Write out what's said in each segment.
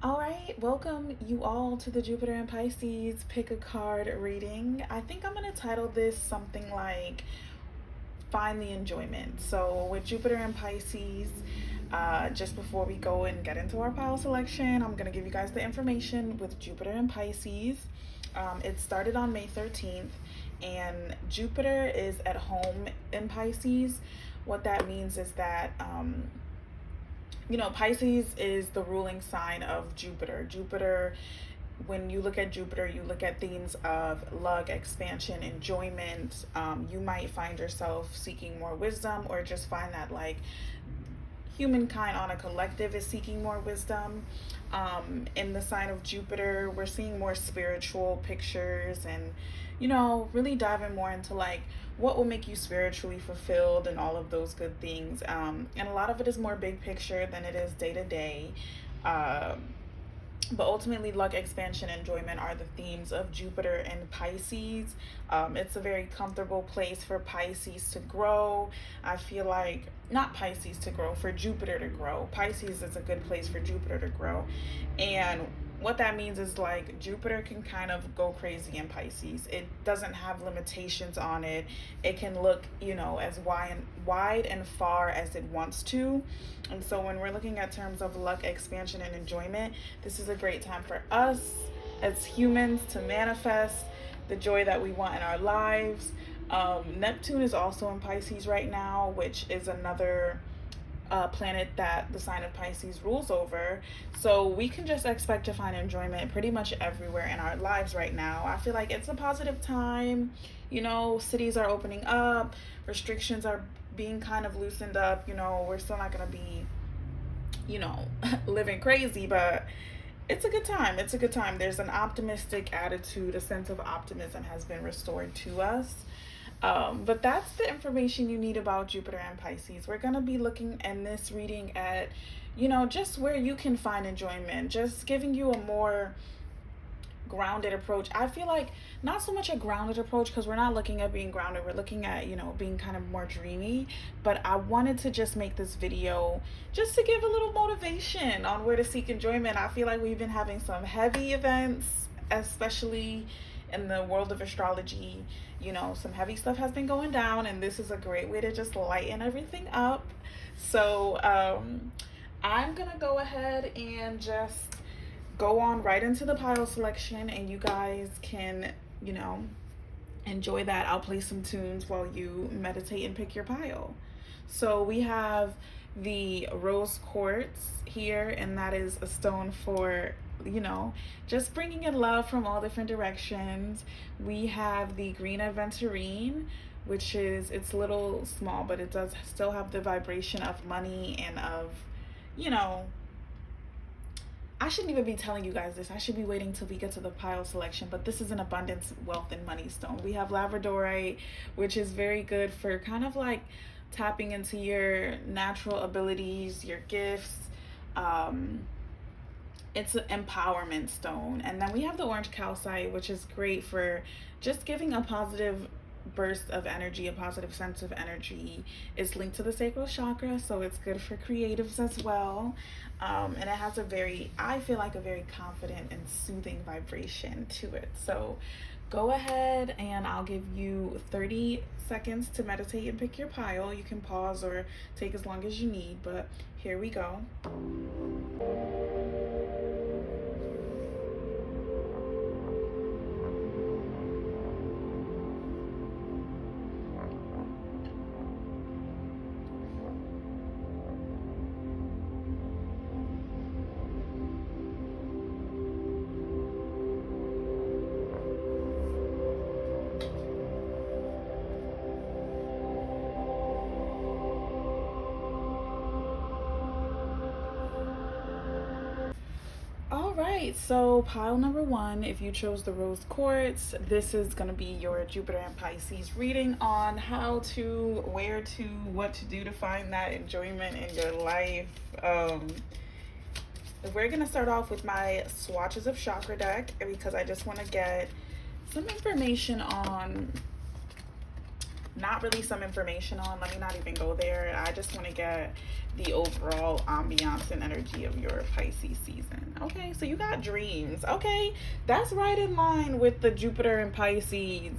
All right, welcome you all to the Jupiter and Pisces pick a card reading. I think I'm going to title this something like Find the Enjoyment. So, with Jupiter and Pisces, just before we go and get into our pile selection, I'm going to give you guys the information with Jupiter and Pisces. It started on May 13th, and Jupiter is at home in Pisces. What that means is that Pisces is the ruling sign of Jupiter. When you look at Jupiter, you look at themes of luck, expansion, enjoyment. You might find yourself seeking more wisdom, or just find that like humankind on a collective is seeking more wisdom. In the sign of Jupiter, we're seeing more spiritual pictures and, really diving more into like what will make you spiritually fulfilled and all of those good things. And a lot of it is more big picture than it is day to day. But ultimately, luck, expansion, enjoyment are the themes of Jupiter and Pisces. It's a very comfortable place for Pisces to grow. I feel like, not Pisces to grow, for Jupiter to grow. Pisces is a good place for Jupiter to grow. And what that means is like Jupiter can kind of go crazy in Pisces. It doesn't have limitations on it. It can look, as wide and far as it wants to. And so when we're looking at terms of luck, expansion, and enjoyment, this is a great time for us as humans to manifest the joy that we want in our lives. Neptune is also in Pisces right now, which is another planet that the sign of Pisces rules over. So we can just expect to find enjoyment pretty much everywhere in our lives right now. I feel like it's a positive time. Cities are opening up, restrictions are being kind of loosened up. We're still not going to be, living crazy, but it's a good time. It's a good time. There's an optimistic attitude, a sense of optimism has been restored to us. But that's the information you need about Jupiter and Pisces. We're going to be looking in this reading at, just where you can find enjoyment, just giving you a more grounded approach. I feel like not so much a grounded approach because we're not looking at being grounded. We're looking at, being kind of more dreamy. But I wanted to just make this video just to give a little motivation on where to seek enjoyment. I feel like we've been having some heavy events, especially in the world of astrology. Some heavy stuff has been going down, and this is a great way to just lighten everything up. So I'm gonna go ahead and just go on right into the pile selection, and you guys can enjoy that. I'll play some tunes while you meditate and pick your pile. So we have the rose quartz here, and that is a stone for just bringing in love from all different directions. We have the green Aventurine, which is, it's a little small, but it does still have the vibration of money and of, I shouldn't even be telling you guys this. I should be waiting till we get to the pile selection, but this is an abundance, wealth, and money stone. We have Labradorite, which is very good for kind of like tapping into your natural abilities, your gifts. It's an empowerment stone. And then we have the orange calcite, which is great for just giving a positive burst of energy, a positive sense of energy. It's linked to the sacral chakra, so it's good for creatives as well. And it has I feel like a very confident and soothing vibration to it. So go ahead and I'll give you 30 seconds to meditate and pick your pile. You can pause or take as long as you need, but here we go. Alright, so pile number one, if you chose the rose quartz, this is going to be your Jupiter and Pisces reading on how to, where to, what to do to find that enjoyment in your life. We're going to start off with my swatches of chakra deck because I just want to get some information on not really some information on. Let me not even go there. I just want to get the overall ambiance and energy of your Pisces season. Okay, so you got dreams. Okay, that's right in line with the Jupiter and Pisces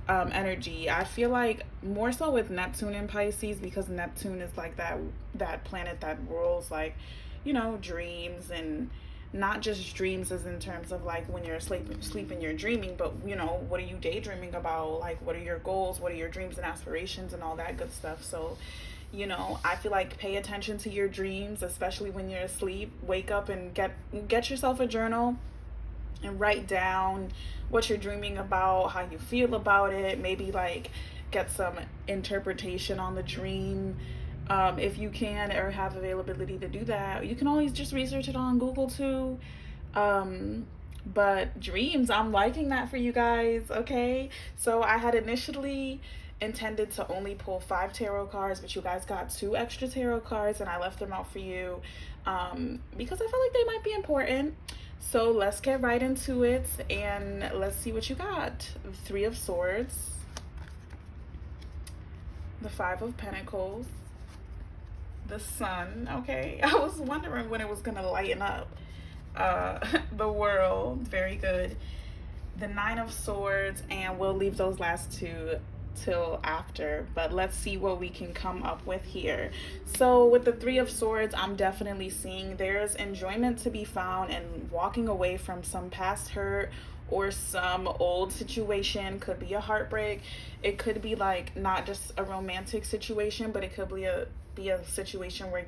energy. I feel like more so with Neptune and Pisces, because Neptune is like that planet that rules, like, dreams, and not just dreams as in terms of like when you're sleeping you're dreaming, but what are you daydreaming about, like what are your goals, what are your dreams and aspirations and all that good stuff. So I feel like pay attention to your dreams, especially when you're asleep. Wake up and get yourself a journal and write down what you're dreaming about, how you feel about it. Maybe like get some interpretation on the dream, if you can or have availability to do that. You can always just research it on Google too. But dreams, I'm liking that for you guys. Okay, so I had initially intended to only pull 5 tarot cards, but you guys got 2 extra tarot cards and I left them out for you, because I felt like they might be important. So let's get right into it and let's see what you got. The 3 of Swords, the 5 of Pentacles, the Sun. Okay, I was wondering when it was gonna lighten up. The World, very good. The 9 of Swords, and we'll leave those last 2 till after, but let's see what we can come up with here. So with the 3 of Swords, I'm definitely seeing there's enjoyment to be found and walking away from some past hurt or some old situation. Could be a heartbreak, it could be like not just a romantic situation, but it could be a situation where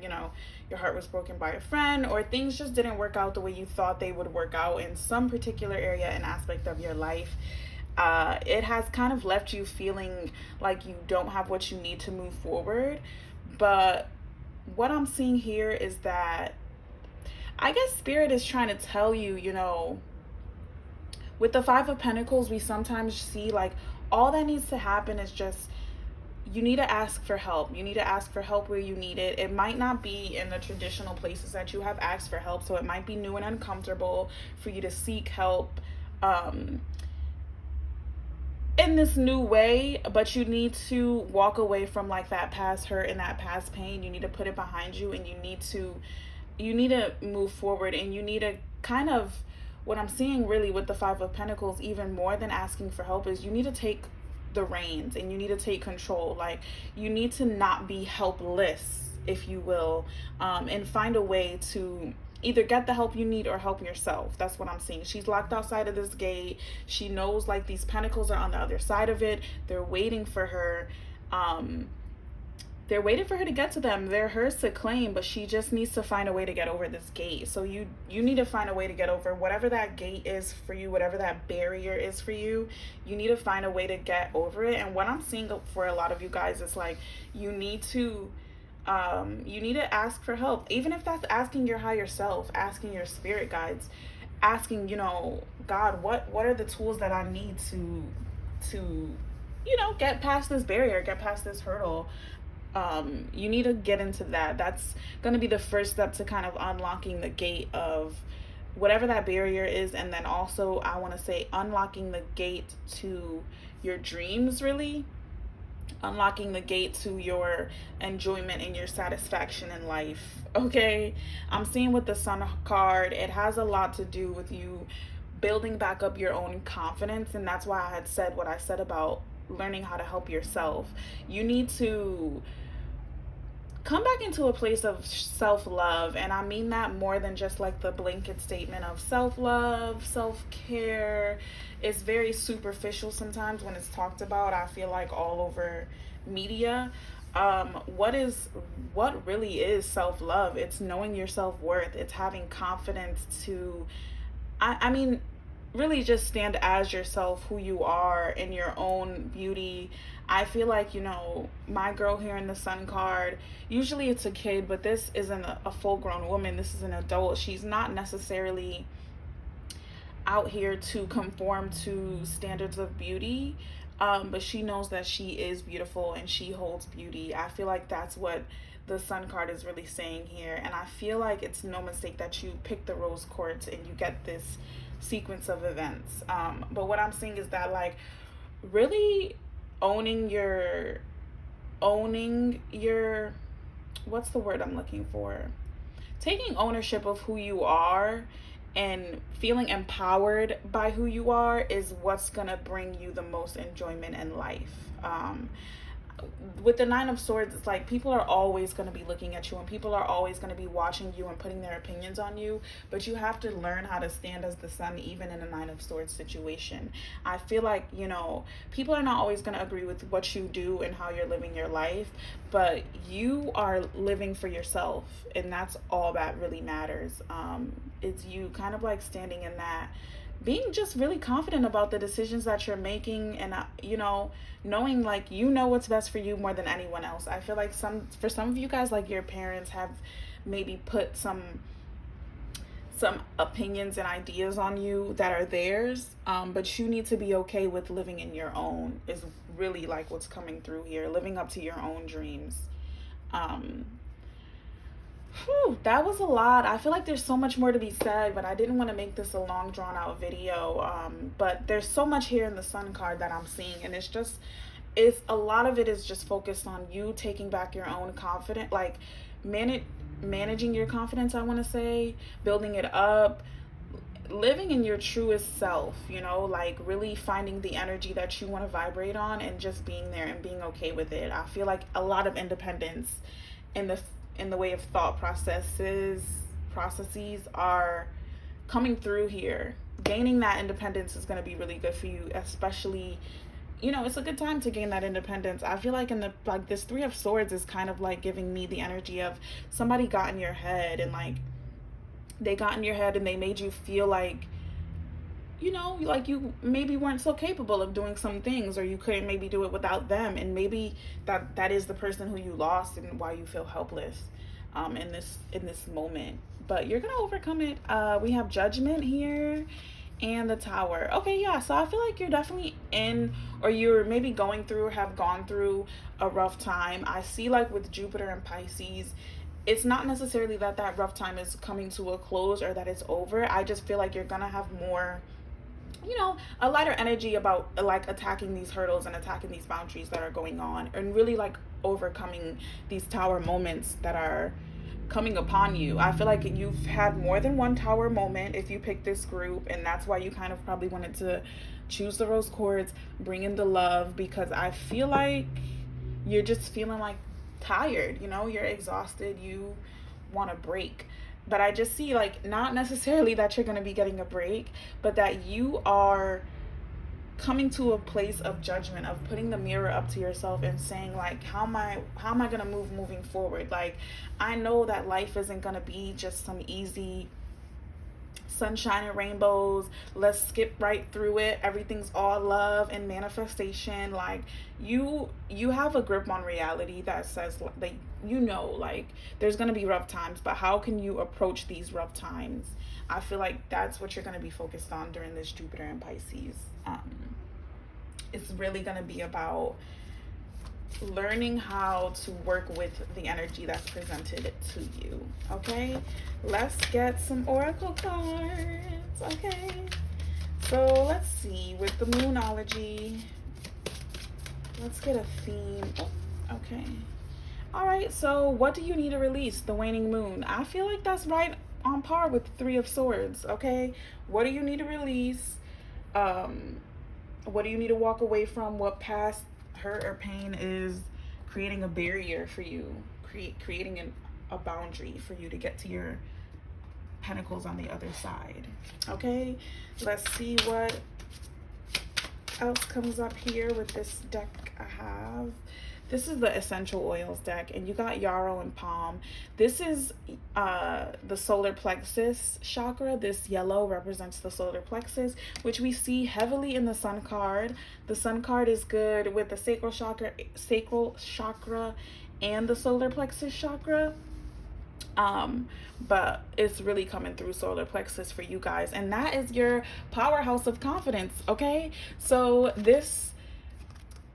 your heart was broken by a friend, or things just didn't work out the way you thought they would work out in some particular area and aspect of your life. It has kind of left you feeling like you don't have what you need to move forward. But what I'm seeing here is that I guess Spirit is trying to tell you, with the 5 of Pentacles, we sometimes see like all that needs to happen is just you need to ask for help. You need to ask for help where you need it. It might not be in the traditional places that you have asked for help, so it might be new and uncomfortable for you to seek help in this new way, but you need to walk away from like that past hurt and that past pain. You need to put it behind you, and you need to move forward, and you need to kind of, what I'm seeing really with the 5 of Pentacles, even more than asking for help, is you need to take the reins and you need to take control. Like you need to not be helpless, if you will, and find a way to either get the help you need or help yourself. That's what I'm seeing. She's locked outside of this gate. She knows like these pentacles are on the other side of it. They're waiting for her. They're waiting for her to get to them. They're hers to claim, but she just needs to find a way to get over this gate. So you need to find a way to get over whatever that gate is for you, whatever that barrier is for you. You need to find a way to get over it. And what I'm seeing for a lot of you guys is like you need to ask for help, even if that's asking your higher self, asking your spirit guides, asking, God, what are the tools that I need to get past this barrier, get past this hurdle. You need to get into that. That's going to be the first step to kind of unlocking the gate of whatever that barrier is. And then also I want to say unlocking the gate to your dreams, really unlocking the gate to your enjoyment and your satisfaction in life. Okay, I'm seeing with the Sun card, it has a lot to do with you building back up your own confidence, and that's why I had said what I said about learning how to help yourself. You need to come back into a place of self-love, and I mean that more than just like the blanket statement of self-love, self-care. It's very superficial sometimes when it's talked about, I feel like, all over media. What really is self-love? It's knowing your self-worth. It's having confidence to I mean really just stand as yourself, who you are in your own beauty. I feel like, my girl here in the Sun card, usually it's a kid, but this isn't a full-grown woman. This is an adult. She's not necessarily out here to conform to standards of beauty, but she knows that she is beautiful and she holds beauty. I feel like that's what the Sun card is really saying here, and I feel like it's no mistake that you pick the rose quartz and you get this sequence of events. But what I'm seeing is that, like, really owning your what's the word I'm looking for? Taking ownership of who you are and feeling empowered by who you are is what's gonna bring you the most enjoyment in life. With the Nine of Swords, it's like people are always going to be looking at you and people are always going to be watching you and putting their opinions on you, but you have to learn how to stand as the sun even in a Nine of Swords situation. I feel like, you know, people are not always going to agree with what you do and how you're living your life, but you are living for yourself, and that's all that really matters. It's you kind of like standing in that, being just really confident about the decisions that you're making, and you know, knowing like you know what's best for you more than anyone else. I feel like for some of you guys, like your parents have maybe put some opinions and ideas on you that are theirs, but you need to be okay with living in your own, is really like what's coming through here, living up to your own dreams. That was a lot. I feel like there's so much more to be said, but I didn't want to make this a long, drawn out video. But there's so much here in the Sun card that I'm seeing, and it's a lot of it is just focused on you taking back your own confidence, like managing your confidence, I want to say, building it up, living in your truest self, you know, like really finding the energy that you want to vibrate on and just being there and being okay with it. I feel like a lot of independence in the way of thought processes are coming through here. Gaining that independence is going to be really good for you, especially, you know, it's a good time to gain that independence. I feel like this Three of Swords is kind of like giving me the energy of somebody got in your head, and like they got in your head and they made you feel like, you know, like you maybe weren't so capable of doing some things, or you couldn't maybe do it without them, and maybe that is the person who you lost and why you feel helpless in this moment. But you're gonna overcome it. We have Judgment here and the Tower. Okay, yeah, so I feel like you're definitely in, or you're maybe going through or have gone through a rough time. I see, like with Jupiter and Pisces, it's not necessarily that rough time is coming to a close or that it's over. I just feel like you're gonna have more, you know, a lighter energy about like attacking these hurdles and attacking these boundaries that are going on, and really like overcoming these tower moments that are coming upon you. I feel like you've had more than one tower moment if you pick this group, and that's why you kind of probably wanted to choose the rose quartz, bring in the love, because I feel like you're just feeling like tired, you know, you're exhausted, you want a break. But I just see like not necessarily that you're going to be getting a break, but that you are coming to a place of judgment, of putting the mirror up to yourself and saying like, how am I going to moving forward? Like, I know that life isn't going to be just some easy sunshine and rainbows, let's skip right through it, everything's all love and manifestation. Like you have a grip on reality that says like, you know, like there's going to be rough times, but how can you approach these rough times? I feel like that's what you're going to be focused on during this Jupiter and Pisces. It's really going to be about learning how to work with the energy that's presented to you. Okay, let's get some oracle cards. Okay, so let's see, with the Moonology, let's get a theme. Okay, all right, so what do you need to release? The waning moon. I feel like that's right on par with Three of Swords. Okay, what do you need to release? What do you need to walk away from? What past hurt or pain is creating a barrier for you, creating a boundary for you to get to your pentacles on the other side? Okay, let's see what else comes up here with this deck I have. This is the Essential Oils deck, and you got Yarrow and Palm. This is the solar plexus chakra. This yellow represents the solar plexus, which we see heavily in the Sun card. The Sun card is good with the sacral chakra and the solar plexus chakra. But it's really coming through solar plexus for you guys, and that is your powerhouse of confidence. Okay, so this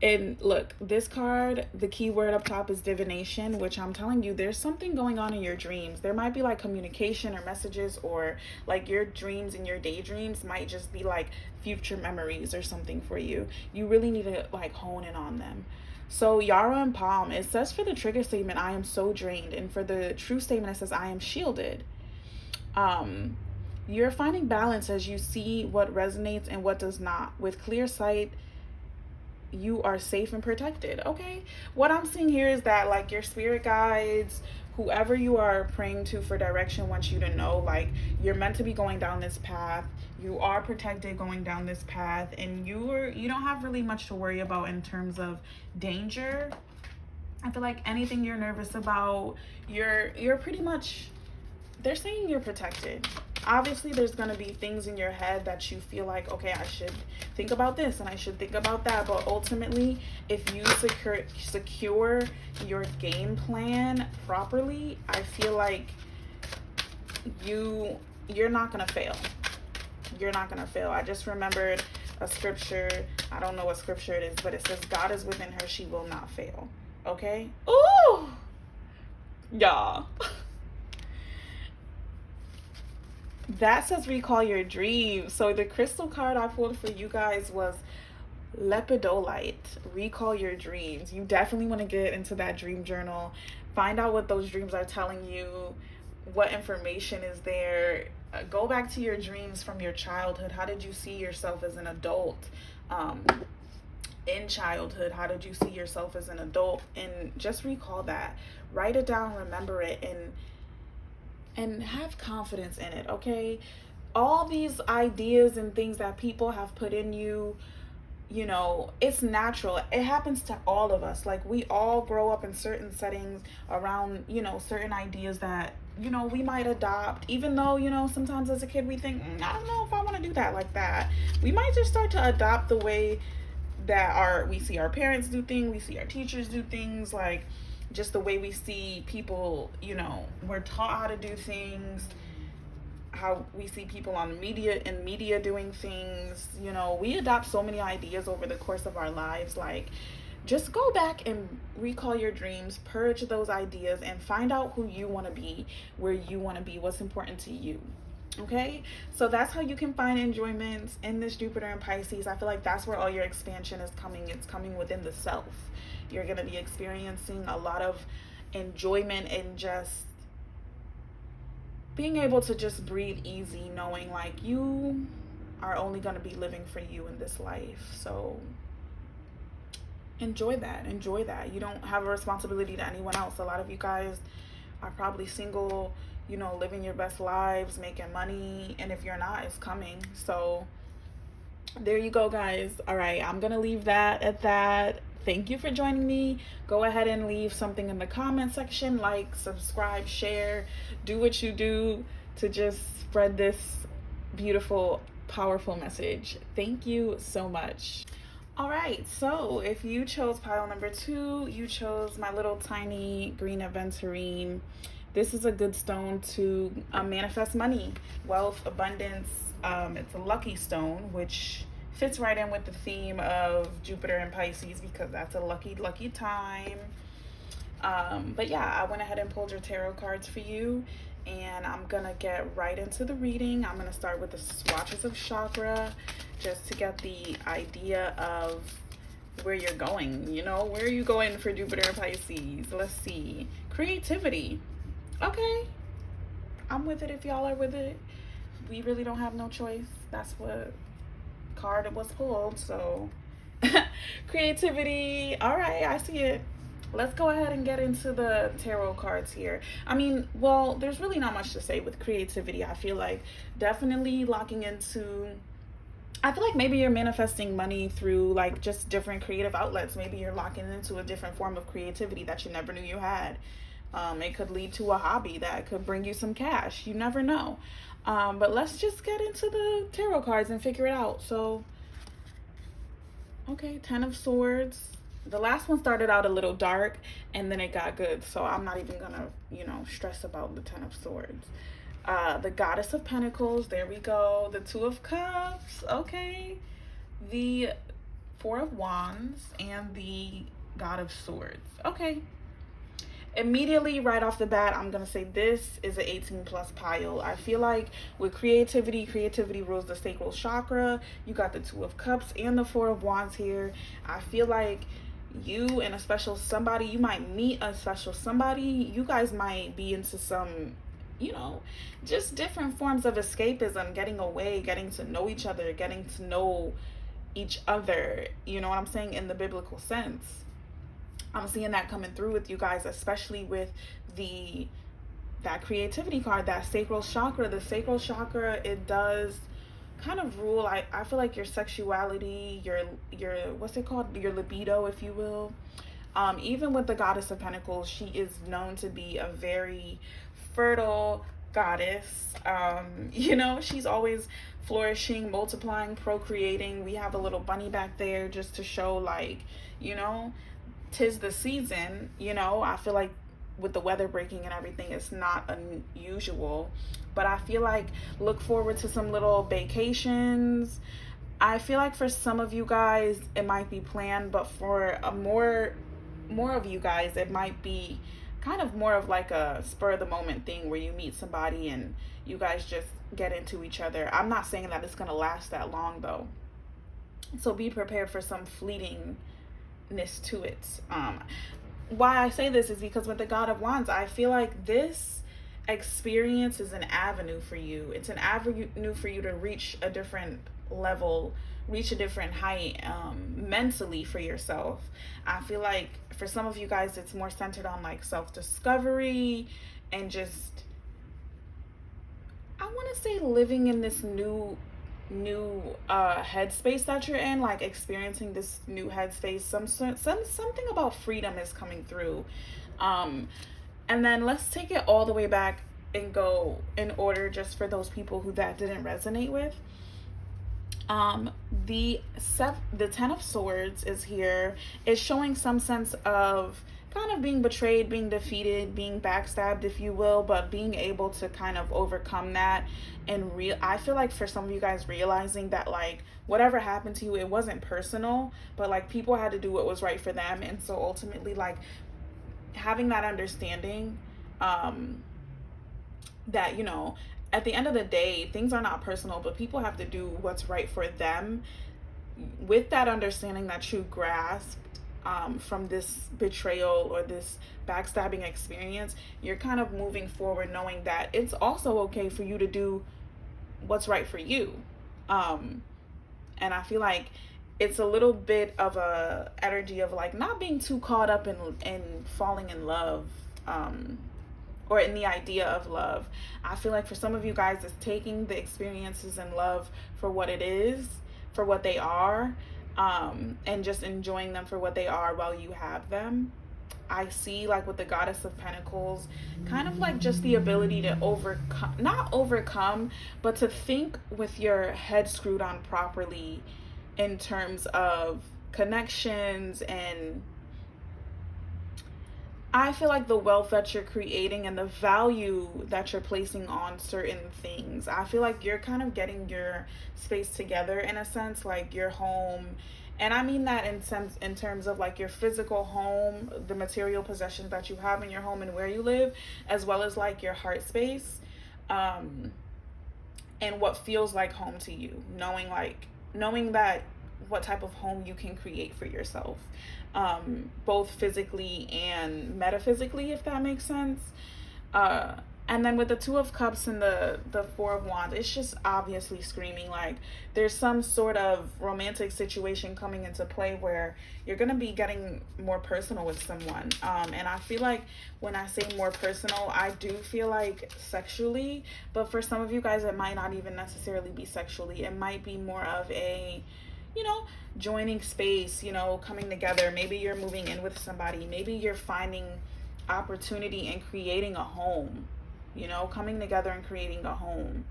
And look, this card, the key word up top is divination, which I'm telling you, there's something going on in your dreams. There might be like communication or messages, or like your dreams and your daydreams might just be like future memories or something for you. You really need to like hone in on them. So Yara and Palm, it says for the trigger statement, I am so drained. And for the true statement, it says I am shielded. You're finding balance as you see what resonates and what does not. With clear sight, you are safe and protected. Okay, what I'm seeing here is that like your spirit guides, whoever you are praying to for direction, wants you to know like you're meant to be going down this path. You are protected going down this path, and you don't have really much to worry about in terms of danger. I feel like anything you're nervous about, you're pretty much, they're saying you're protected. Obviously there's going to be things in your head that you feel like, okay, I should think about this and I should think about that, but ultimately if you secure your game plan properly, I feel like you're not going to fail. You're not going to fail. I just remembered a scripture. I don't know what scripture it is, but it says God is within her, she will not fail. Okay? Ooh, y'all. That says recall your dreams. So the crystal card I pulled for you guys was Labradorite. Recall your dreams. You definitely want to get into that dream journal. Find out what those dreams are telling you. What information is there. Go back to your dreams from your childhood. How did you see yourself as an adult? In childhood, how did you see yourself as an adult? And just recall that. Write it down, remember it, and have confidence in it. Okay, all these ideas and things that people have put in you, you know, it's natural. It happens to all of us. Like we all grow up in certain settings around, you know, certain ideas that, you know, we might adopt, even though, you know, sometimes as a kid we think, I don't know if I want to do that like that. We might just start to adopt the way that we see our parents do things, we see our teachers do things, like just the way we see people, you know, we're taught how to do things, how we see people on media doing things. You know, we adopt so many ideas over the course of our lives. Like, just go back and recall your dreams, purge those ideas, and find out who you want to be, where you want to be, what's important to you. Okay, so that's how you can find enjoyment in this Jupiter and Pisces. I feel like that's where all your expansion is coming. It's coming within the self. You're going to be experiencing a lot of enjoyment and just being able to just breathe easy, knowing like you are only going to be living for you in this life. So enjoy that. You don't have a responsibility to anyone else. A lot of you guys are probably single, you know, living your best lives, making money, and if you're not, it's coming. So there you go, guys. All right, I'm gonna leave that at that. Thank you for joining me. Go ahead and leave something in the comment section, like, subscribe, share, do what you do to just spread this beautiful, powerful message. Thank you so much. All right, so if you chose pile number 2, you chose my little tiny green Aventurine. This is a good stone to manifest money, wealth, abundance. It's a lucky stone, which fits right in with the theme of Jupiter and Pisces, because that's a lucky time. But yeah, I went ahead and pulled your tarot cards for you, and I'm gonna get right into the reading. I'm gonna start with the swatches of chakra, just to get the idea of where you're going. You know, where are you going for Jupiter and Pisces? Let's see. Creativity. Okay, I'm with it if y'all are with it. We really don't have no choice. That's what card it was pulled. So creativity. All right, I see it. Let's go ahead and get into the tarot cards here. I mean, well, there's really not much to say with creativity. I feel like definitely locking into, I feel like maybe you're manifesting money through like just different creative outlets. Maybe you're locking into a different form of creativity that you never knew you had. It could lead to a hobby that could bring you some cash. You never know. But let's just get into the tarot cards and figure it out. So, okay, 10 of Swords. The last one started out a little dark and then it got good. So I'm not even gonna, you know, stress about the 10 of Swords. The Goddess of Pentacles. There we go. The 2 of Cups. Okay. The Four of Wands and the God of Swords. Okay. Immediately right off the bat, I'm gonna say this is an 18 plus pile. I feel like with creativity rules the sacral chakra. You got the Two of Cups and the Four of Wands here. I feel like you and a special somebody, you might meet a special somebody. You guys might be into some, you know, just different forms of escapism, getting away, getting to know each other, getting to know each other, you know what I'm saying, in the biblical sense. I'm seeing that coming through with you guys, especially with that creativity card, that sacral chakra. The sacral chakra, it does kind of rule, I feel like your sexuality, your what's it called, your libido, if you will. Even with the Goddess of Pentacles, she is known to be a very fertile goddess. You know, she's always flourishing, multiplying, procreating. We have a little bunny back there just to show, like, you know, 'tis the season. You know, I feel like with the weather breaking and everything, it's not unusual, but I feel like look forward to some little vacations. I feel like for some of you guys it might be planned, but for a more of you guys, it might be kind of more of like a spur of the moment thing where you meet somebody and you guys just get into each other. I'm not saying that it's going to last that long though, so be prepared for some fleetingness to it. Why I say this is because with the God of Wands, I feel like this experience is an avenue for you. It's an avenue for you to reach a different level, reach a different height, mentally for yourself. I feel like for some of you guys, it's more centered on like self-discovery and just, I want to say, living in this new headspace that you're in, like experiencing this new headspace. Something about freedom is coming through. And then let's take it all the way back and go in order, just for those people who that didn't resonate with. The Ten of Swords is here. It's showing some sense of kind of being betrayed, being defeated, being backstabbed, if you will, but being able to kind of overcome that. And I feel like for some of you guys, realizing that like whatever happened to you, it wasn't personal, but like people had to do what was right for them. And so ultimately, like having that understanding, that, you know, at the end of the day, things are not personal, but people have to do what's right for them. With that understanding that you grasped from this betrayal or this backstabbing experience, you're kind of moving forward knowing that it's also okay for you to do what's right for you. And I feel like it's a little bit of a energy of like not being too caught up in falling in love, or in the idea of love. I feel like for some of you guys, it's taking the experiences in love for what it is, for what they are, and just enjoying them for what they are while you have them. I see, like with the Goddess of Pentacles, kind of like just the ability to not overcome, but to think with your head screwed on properly in terms of connections. And I feel like the wealth that you're creating and the value that you're placing on certain things, I feel like you're kind of getting your space together in a sense, like your home. And I mean that in terms of like your physical home, the material possessions that you have in your home and where you live, as well as like your heart space, and what feels like home to you, knowing that what type of home you can create for yourself, both physically and metaphysically, if that makes sense. And then with the Two of Cups and the Four of Wands, it's just obviously screaming like there's some sort of romantic situation coming into play where you're going to be getting more personal with someone. And I feel like when I say more personal, I do feel like sexually, but for some of you guys, it might not even necessarily be sexually. It might be more of a, you know, joining space, you know, coming together. Maybe you're moving in with somebody. Maybe you're finding opportunity and creating a home, you know, coming together and creating a home.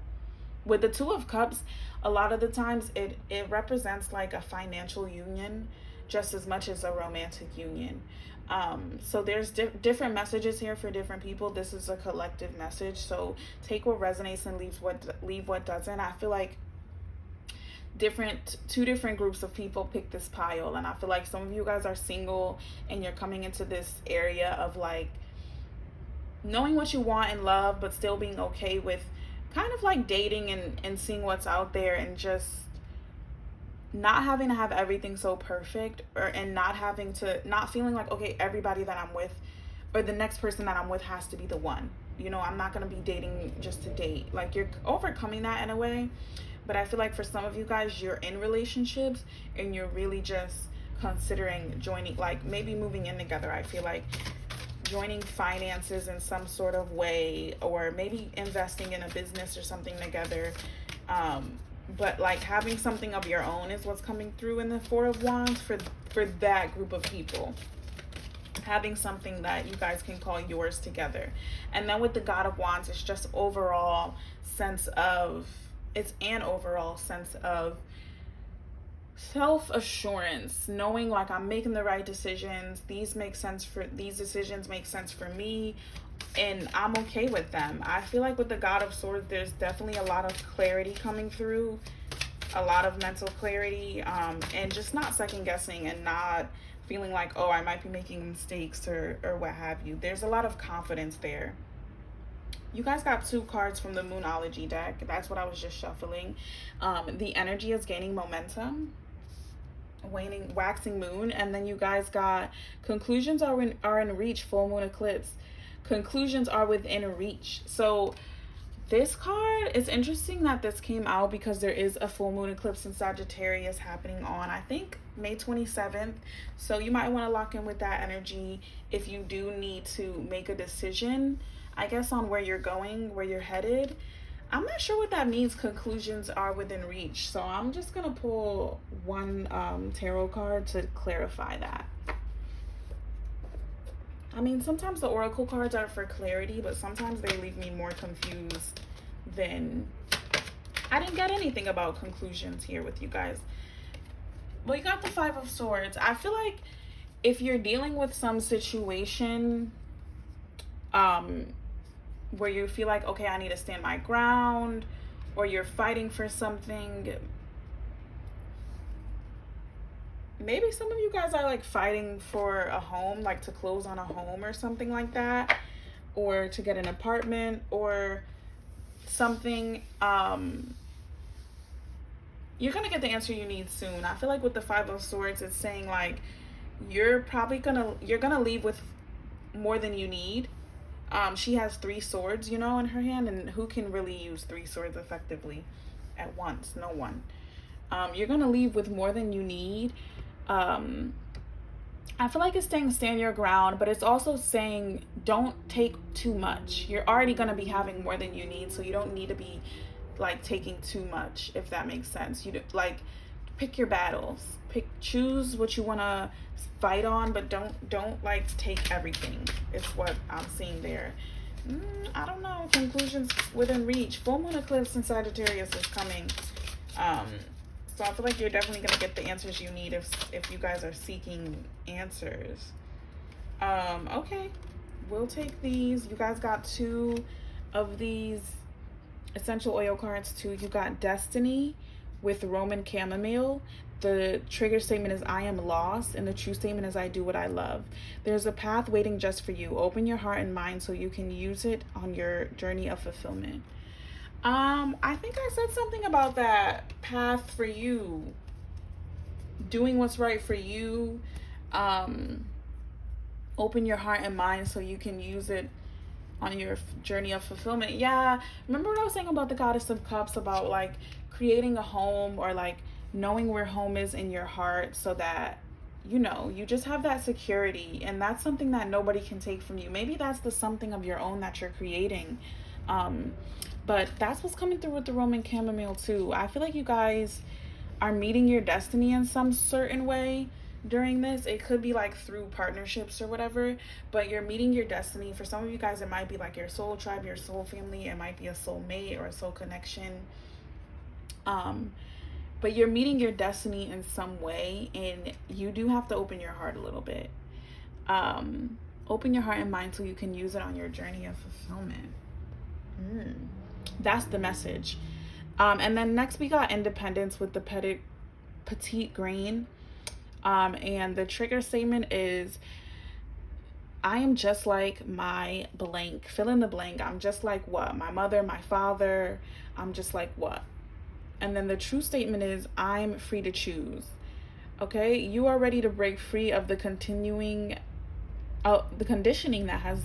With the Two of Cups, a lot of the times it represents like a financial union just as much as a romantic union. So there's different messages here for different people. This is a collective message, so take what resonates and leave what doesn't. I feel like two different groups of people pick this pile. And I feel like some of you guys are single and you're coming into this area of like knowing what you want in love, but still being okay with kind of like dating and seeing what's out there, and just not having to have everything so perfect, and not feeling like, okay, everybody that I'm with or the next person that I'm with has to be the one. I'm not going to be dating just to date. Like, you're overcoming that in a way. But I feel like for some of you guys, you're in relationships and you're really just considering joining, like maybe moving in together. I feel like joining finances in some sort of way, or maybe investing in a business or something together. But like having something of your own is what's coming through in the Four of Wands for that group of people. Having something that you guys can call yours together. And then with the God of Wands, it's just an overall sense of self-assurance, knowing like I'm making the right decisions. These decisions make sense for me, and I'm okay with them. I feel like with the God of Swords, there's definitely a lot of clarity coming through, a lot of mental clarity, and just not second guessing and not feeling like, oh, I might be making mistakes or what have you. There's a lot of confidence there. You guys got 2 cards from the Moonology deck. That's what I was just shuffling. The energy is gaining momentum, waxing moon, and then you guys got conclusions are in reach, full moon eclipse. Conclusions are within reach. So this card, it's interesting that this came out because there is a full moon eclipse in Sagittarius happening on, I think, May 27th. So you might want to lock in with that energy if you do need to make a decision, I guess, on where you're going, where you're headed. I'm not sure what that means, conclusions are within reach. So I'm just going to pull one tarot card to clarify that. I mean, sometimes the oracle cards are for clarity, but sometimes they leave me more confused than... I didn't get anything about conclusions here with you guys. Well, you got the 5 of Swords. I feel like if you're dealing with some situation where you feel like, okay, I need to stand my ground, or you're fighting for something... Maybe some of you guys are like fighting for a home, like to close on a home or something like that, or to get an apartment or something. You're gonna get the answer you need soon. I feel like with the 5 of Swords, it's saying like you're gonna leave with more than you need. She has 3 swords, in her hand, and who can really use 3 swords effectively at once? No one. You're gonna leave with more than you need. I feel like it's saying stand your ground, but it's also saying don't take too much. You're already going to be having more than you need, so you don't need to be like taking too much, if that makes sense. You like pick your battles. Choose what you want to fight on, but don't like take everything. Is what I'm seeing there. I don't know. Conclusions within reach. Full moon eclipse in Sagittarius is coming. So I feel like you're definitely going to get the answers you need if you guys are seeking answers. Okay. We'll take these. You guys got 2 of these essential oil cards too. You got Destiny with Roman Chamomile. The trigger statement is I am lost, and the true statement is I do what I love. There's a path waiting just for you. Open your heart and mind so you can use it on your journey of fulfillment. I think I said something about that path for you, doing what's right for you. Open your heart and mind so you can use it on your journey of fulfillment. Yeah, remember what I was saying about the Goddess of Cups, about like creating a home, or like knowing where home is in your heart, so that you just have that security, and that's something that nobody can take from you. Maybe that's the something of your own that you're creating. But that's what's coming through with the Roman Chamomile too. I feel like you guys are meeting your destiny in some certain way during this. It could be like through partnerships or whatever, but you're meeting your destiny. For some of you guys, it might be like your soul tribe, your soul family. It might be a soul mate or a soul connection. But you're meeting your destiny in some way, and you do have to open your heart a little bit. Open your heart and mind so you can use it on your journey of fulfillment. That's the message. And then next we got independence with the petite grain. And the trigger statement is, I am just like my blank, fill in the blank. I'm just like what? My mother, my father. I'm just like what? And then the true statement is, I'm free to choose. Okay, you are ready to break free of the the conditioning that has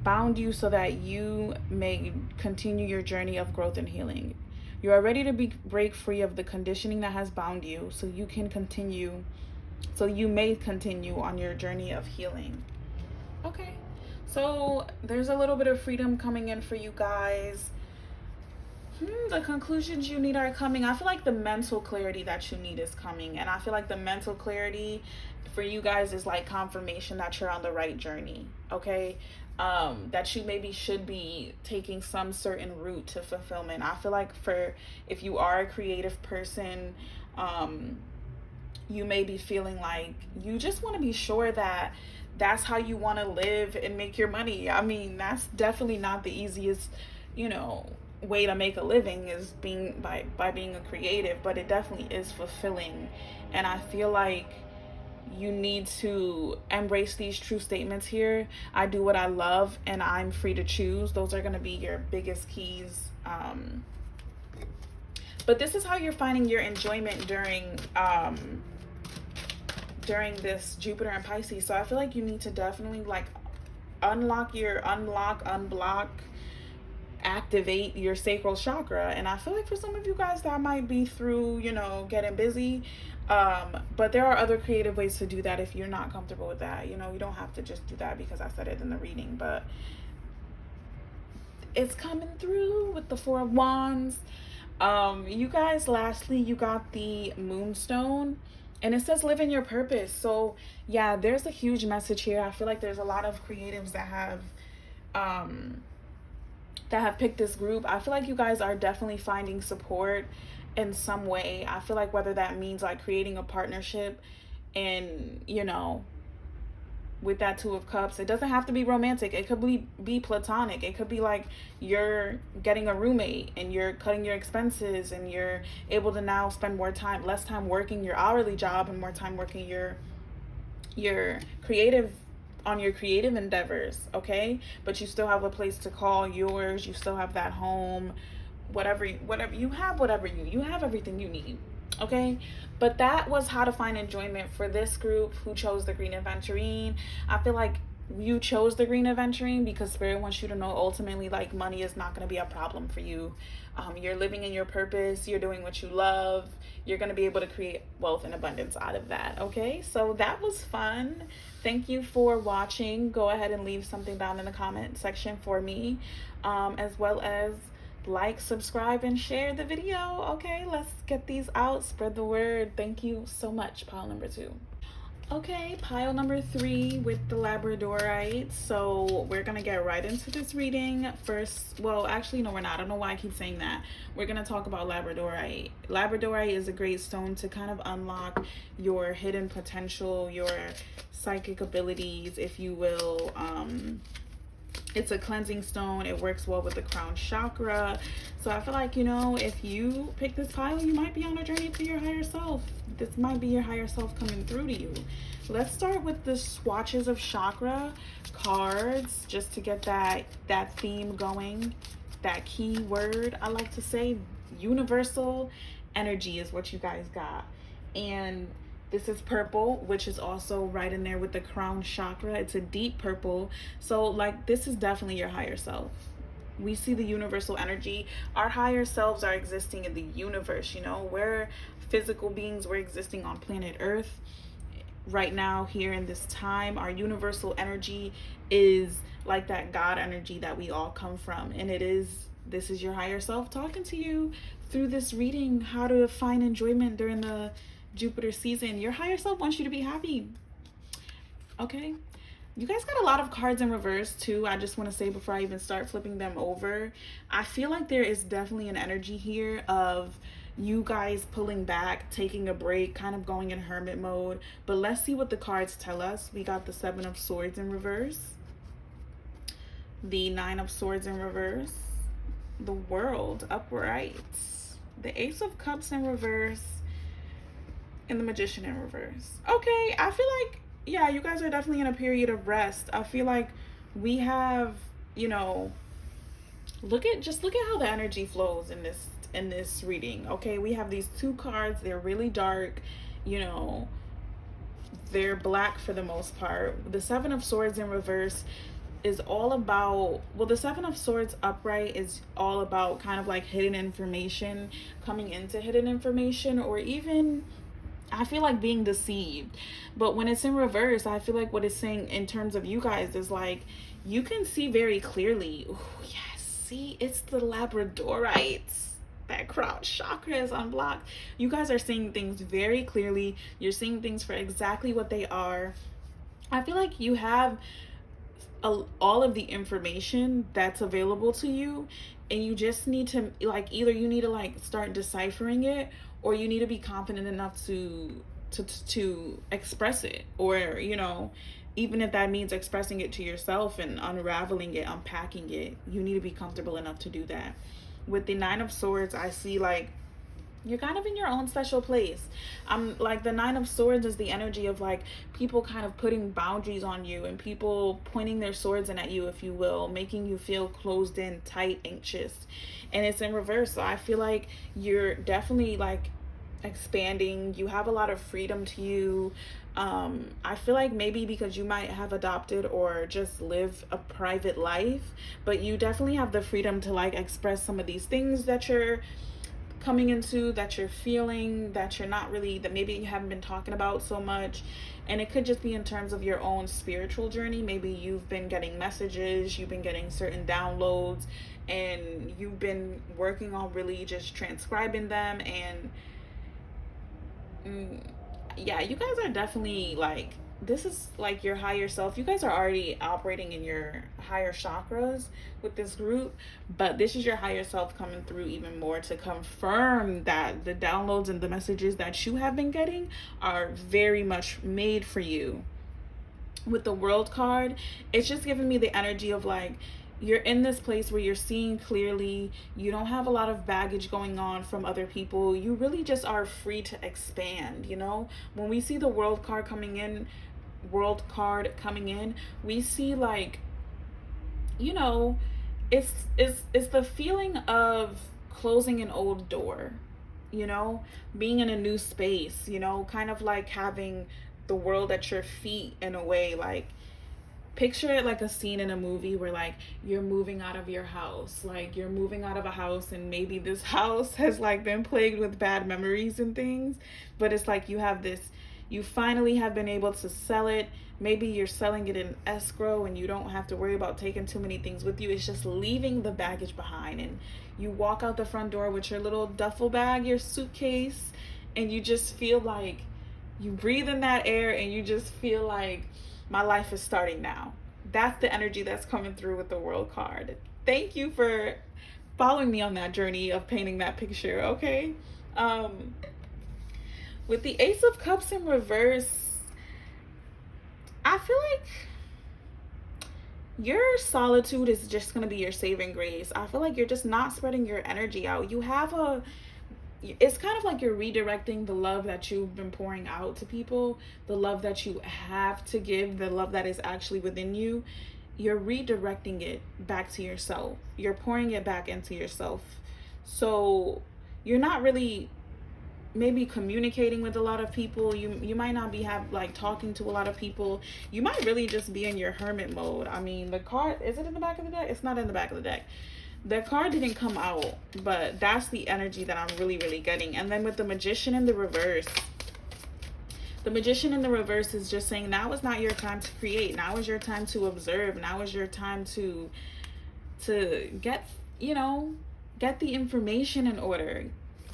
bound you so that you may continue your journey of growth and healing. You are ready to break free of the conditioning that has bound you so you may continue on your journey of healing. Okay, so there's a little bit of freedom coming in for you guys. The conclusions you need are coming. I feel like the mental clarity that you need is coming. And I feel like the mental clarity for you guys is like confirmation that you're on the right journey. Okay. That you maybe should be taking some certain route to fulfillment. I feel like if you are a creative person, you may be feeling like you just want to be sure that that's how you want to live and make your money. I mean, that's definitely not the easiest, way to make a living, is by being a creative, but it definitely is fulfilling. And I feel like you need to embrace these true statements here. I do what I love and I'm free to choose. Those are going to be your biggest keys. But this is how you're finding your enjoyment during this Jupiter and Pisces. So I feel like you need to definitely like unblock, activate your sacral chakra. And I feel like for some of you guys that might be through, getting busy. But there are other creative ways to do that if you're not comfortable with that. You don't have to just do that because I said it in the reading, but it's coming through with the Four of Wands. You guys, lastly, you got the Moonstone. And it says live in your purpose. So yeah, there's a huge message here. I feel like there's a lot of creatives that have picked this group. I feel like you guys are definitely finding support in some way. I feel like whether that means like creating a partnership and, with that Two of Cups, it doesn't have to be romantic. It could be platonic. It could be like you're getting a roommate and you're cutting your expenses and you're able to now spend less time working your hourly job and more time working your creative endeavors. Okay, but you still have a place to call yours. You still have that home, whatever you have, you have everything you need. Okay, but that was how to find enjoyment for this group who chose the green Aventurine. I feel like you chose the green Aventurine because Spirit wants you to know ultimately like money is not going to be a problem for you. You're living in your purpose. You're doing what you love. You're going to be able to create wealth and abundance out of that. Okay, so that was fun. Thank you for watching. Go ahead and leave something down in the comment section for me, as well as like, subscribe, and share the video. Okay, let's get these out. Spread the word. Thank you so much. Pile number 2. Okay, pile number 3 with the Labradorite. So we're gonna get right into this reading first. Well, actually, no, we're not. I don't know why I keep saying that. We're gonna talk about Labradorite. Labradorite is a great stone to kind of unlock your hidden potential, your psychic abilities, if you will. It's a cleansing stone. It works well with the crown chakra. So I feel like, if you pick this pile, you might be on a journey to your higher self. This might be your higher self coming through to you. Let's start with the swatches of chakra cards just to get that theme going. That key word, I like to say, universal energy is what you guys got. And this is purple, which is also right in there with the crown chakra. It's a deep purple. So like this is definitely your higher self. We see the universal energy. Our higher selves are existing in the universe. We're physical beings. We're existing on planet Earth right now, here in this time. Our universal energy is like that God energy that we all come from. And this is your higher self talking to you through this reading, how to find enjoyment during the Jupiter season. Your higher self wants you to be happy. Okay, you guys got a lot of cards in reverse too. I just want to say before I even start flipping them over, I feel like there is definitely an energy here of you guys pulling back, taking a break, kind of going in hermit mode. But let's see what the cards tell us. We got the 7 of Swords in reverse, the 9 of Swords in reverse, the World upright, The Ace of Cups in reverse and the Magician in reverse. Okay, I feel like, yeah, you guys are definitely in a period of rest. I feel like we have, you know, look at how the energy flows in this reading. Okay, we have these two cards. They're really dark, you know, they're black for the most part. The Seven of Swords in reverse is all about, well, the Seven of Swords upright is all about kind of like hidden information, coming into hidden information, or even I feel like being deceived. But when it's in reverse, I feel like what it's saying in terms of you guys is like you can see very clearly. Ooh, yes, see, it's the Labradorites. That crown chakra is unblocked. You guys are seeing things very clearly. You're seeing things for exactly what they are. I feel like you have all of the information that's available to you, and you just need to like either you need to like start deciphering it, or you need to be confident enough to express it, or you know, even if that means expressing it to yourself and unraveling it, unpacking it, you need to be comfortable enough to do that. With the Nine of Swords, I see like you're kind of in your own special place. I'm like, the Nine of Swords is the energy of like people kind of putting boundaries on you and people pointing their swords in at you, if you will, making you feel closed in, tight, anxious. And it's in reverse. So I feel like you're definitely like expanding. You have a lot of freedom to you. I feel like maybe because you might have adopted or just live a private life, but you definitely have the freedom to like express some of these things that you're coming into, that you're feeling, that you're not really, that maybe you haven't been talking about so much. And it could just be in terms of your own spiritual journey. Maybe you've been getting messages, you've been getting certain downloads, and you've been working on really just transcribing them. And yeah, you guys are definitely like, this is like your higher self. You guys are already operating in your higher chakras with this group, but this is your higher self coming through even more to confirm that the downloads and the messages that you have been getting are very much made for you. With the World card, it's just giving me the energy of like, you're in this place where you're seeing clearly, you don't have a lot of baggage going on from other people, you really just are free to expand, you know. When we see the World card coming in, we see like, you know, it's the feeling of closing an old door, you know, being in a new space, you know, kind of like having the world at your feet in a way. Like, picture it like a scene in a movie where like you're moving out of your house, like you're moving out of a house, and maybe this house has like been plagued with bad memories and things, but it's like you have this, you finally have been able to sell it. Maybe you're selling it in escrow and you don't have to worry about taking too many things with you. It's just leaving the baggage behind, and you walk out the front door with your little duffel bag, your suitcase, and you just feel like you breathe in that air and you just feel like my life is starting now. That's the energy that's coming through with the World card. Thank you for following me on that journey of painting that picture, okay? With the Ace of Cups in reverse, I feel like your solitude is just going to be your saving grace. I feel like you're just not spreading your energy out. It's kind of like you're redirecting the love that you've been pouring out to people, the love that you have to give, the love that is actually within you. You're redirecting it back to yourself. You're pouring it back into yourself. So you're not really maybe communicating with a lot of people. You might not be talking to a lot of people. You might really just be in your hermit mode. I mean, the card, is it in the back of the deck? It's not in the back of the deck. The card didn't come out, but that's the energy that I'm really, really getting. And then with the Magician in the reverse, the Magician in the reverse is just saying now is not your time to create. Now is your time to observe. Now is your time to get, you know, get the information in order.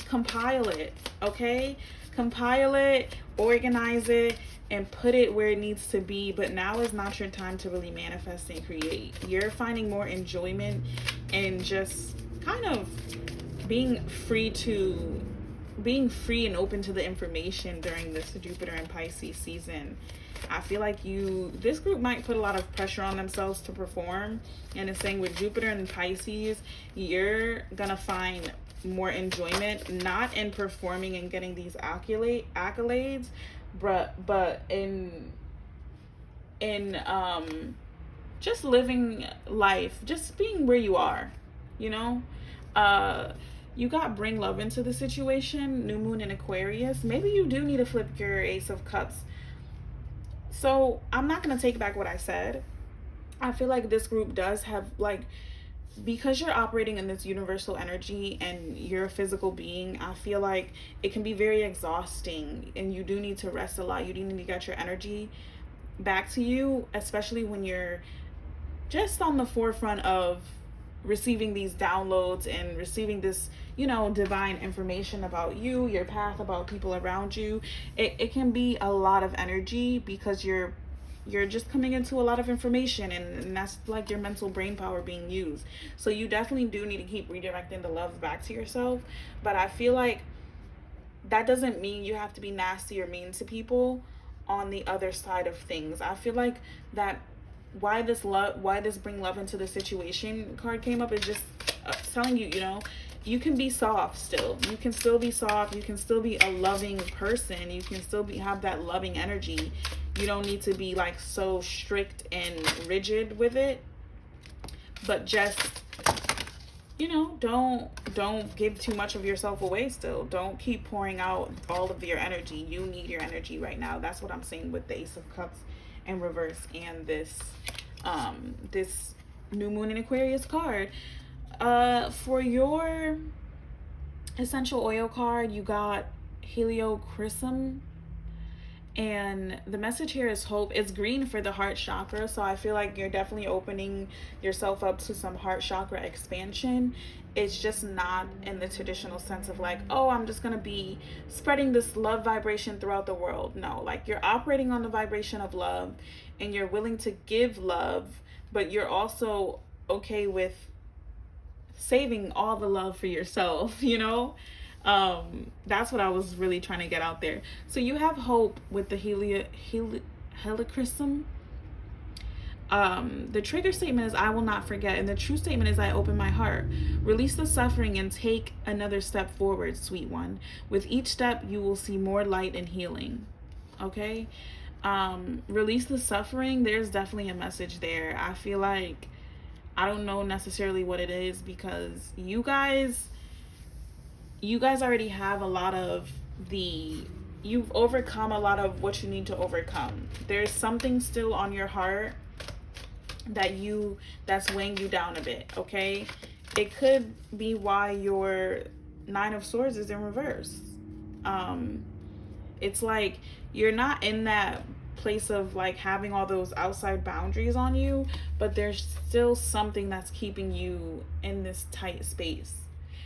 Compile it, okay? Compile it, organize it, and put it where it needs to be. But now is not your time to really manifest and create. You're finding more enjoyment and just kind of being free and open to the information during this Jupiter and Pisces season. I feel like this group might put a lot of pressure on themselves to perform, and it's saying with Jupiter and Pisces, you're gonna find more enjoyment, not in performing and getting these accolades, but in just living life, just being where you are, you know. uh you got bring love into the situation, new moon in Aquarius. Maybe you do need to flip your Ace of Cups. So I'm not gonna take back what I said. I feel like this group does have, like, because you're operating in this universal energy and you're a physical being, I feel like it can be very exhausting and you do need to rest a lot. You do need to get your energy back to you, especially when you're just on the forefront of receiving these downloads and receiving this, divine information about you, your path, about people around you. It can be a lot of energy because you're just coming into a lot of information, and that's like your mental brain power being used. So you definitely do need to keep redirecting the love back to yourself. But I feel like that doesn't mean you have to be nasty or mean to people on the other side of things. I feel like that why this bring love into the situation card came up is just telling you, you can be soft still. You can still be soft. You can still be a loving person. You can still have that loving energy. You don't need to be like so strict and rigid with it, but just, don't give too much of yourself away still. Don't keep pouring out all of your energy. You need your energy right now. That's what I'm saying with the Ace of Cups in reverse and this new moon in Aquarius card. For your essential oil card, you got Heliochrysum. And the message here is hope. It's green for the heart chakra. So I feel like you're definitely opening yourself up to some heart chakra expansion. It's just not in the traditional sense of like, oh, I'm just going to be spreading this love vibration throughout the world. No, like you're operating on the vibration of love and you're willing to give love, but you're also okay with saving all the love for yourself, That's what I was really trying to get out there. So you have hope with the Helichrysum. The trigger statement is I will not forget, and the true statement is I open my heart. Release the suffering and take another step forward, sweet one. With each step you will see more light and healing. Okay. Release the suffering. There's definitely a message there. I feel like I don't know necessarily what it is, because you guys already have a lot of you've overcome a lot of what you need to overcome. There's something still on your heart that's weighing you down a bit, okay? It could be why your Nine of Swords is in reverse. It's like you're not in that place of like having all those outside boundaries on you, but there's still something that's keeping you in this tight space.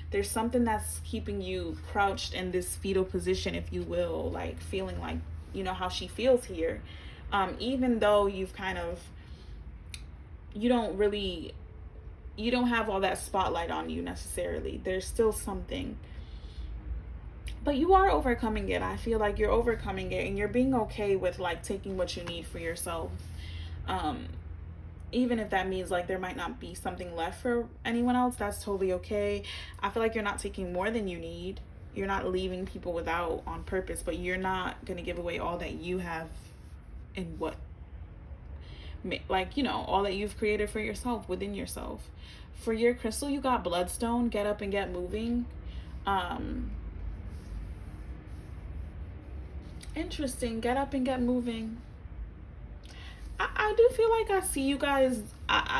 There's something that's keeping you crouched in this fetal position, if you will, like feeling like, how she feels here. Even though you've kind of, you don't have all that spotlight on you necessarily. There's still something. But you are overcoming it. I feel like you're overcoming it and you're being okay with like taking what you need for yourself. Even if that means like there might not be something left for anyone else, that's totally okay. I feel like you're not taking more than you need. You're not leaving people without on purpose, but you're not going to give away all that you have in what, like, all that you've created for yourself, within yourself. For your crystal, you got Bloodstone. Get up and get moving. Interesting. Get up and get moving. I do feel like I see you guys,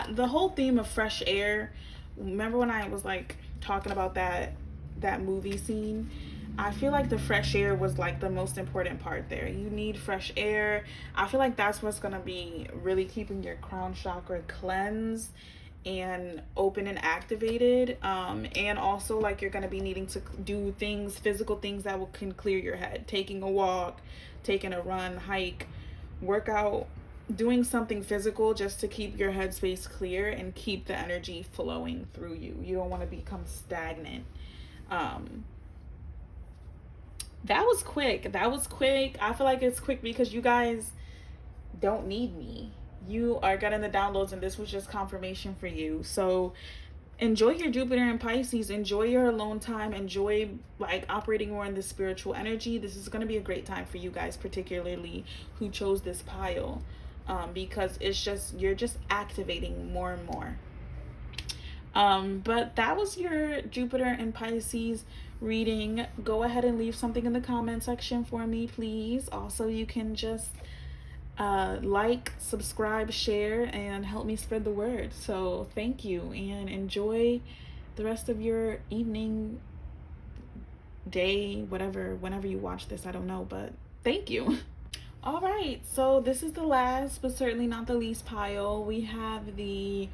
the whole theme of fresh air. Remember when I was like talking about that movie scene? I feel like the fresh air was like the most important part there. You need fresh air. I feel like that's what's going to be really keeping your crown chakra cleansed and open and activated. And also like you're going to be needing to do things, physical things that can clear your head. Taking a walk, taking a run, hike, workout, doing something physical just to keep your headspace clear and keep the energy flowing through you. You don't want to become stagnant. That was quick. I feel like it's quick because you guys don't need me. You are getting the downloads and this was just confirmation for you. So enjoy your Jupiter and Pisces. Enjoy your alone time. Enjoy like operating more in the spiritual energy. This is going to be a great time for you guys, particularly who chose this pile, because it's just, you're just activating more and more. But that was your Jupiter and Pisces reading. Go ahead and leave something in the comment section for me, please. Also, you can just like, subscribe, share, and help me spread the word. So thank you, and enjoy the rest of your evening, day, whatever, whenever you watch this. I don't know, but thank you. All right, so this is the last but certainly not the least pile. We have the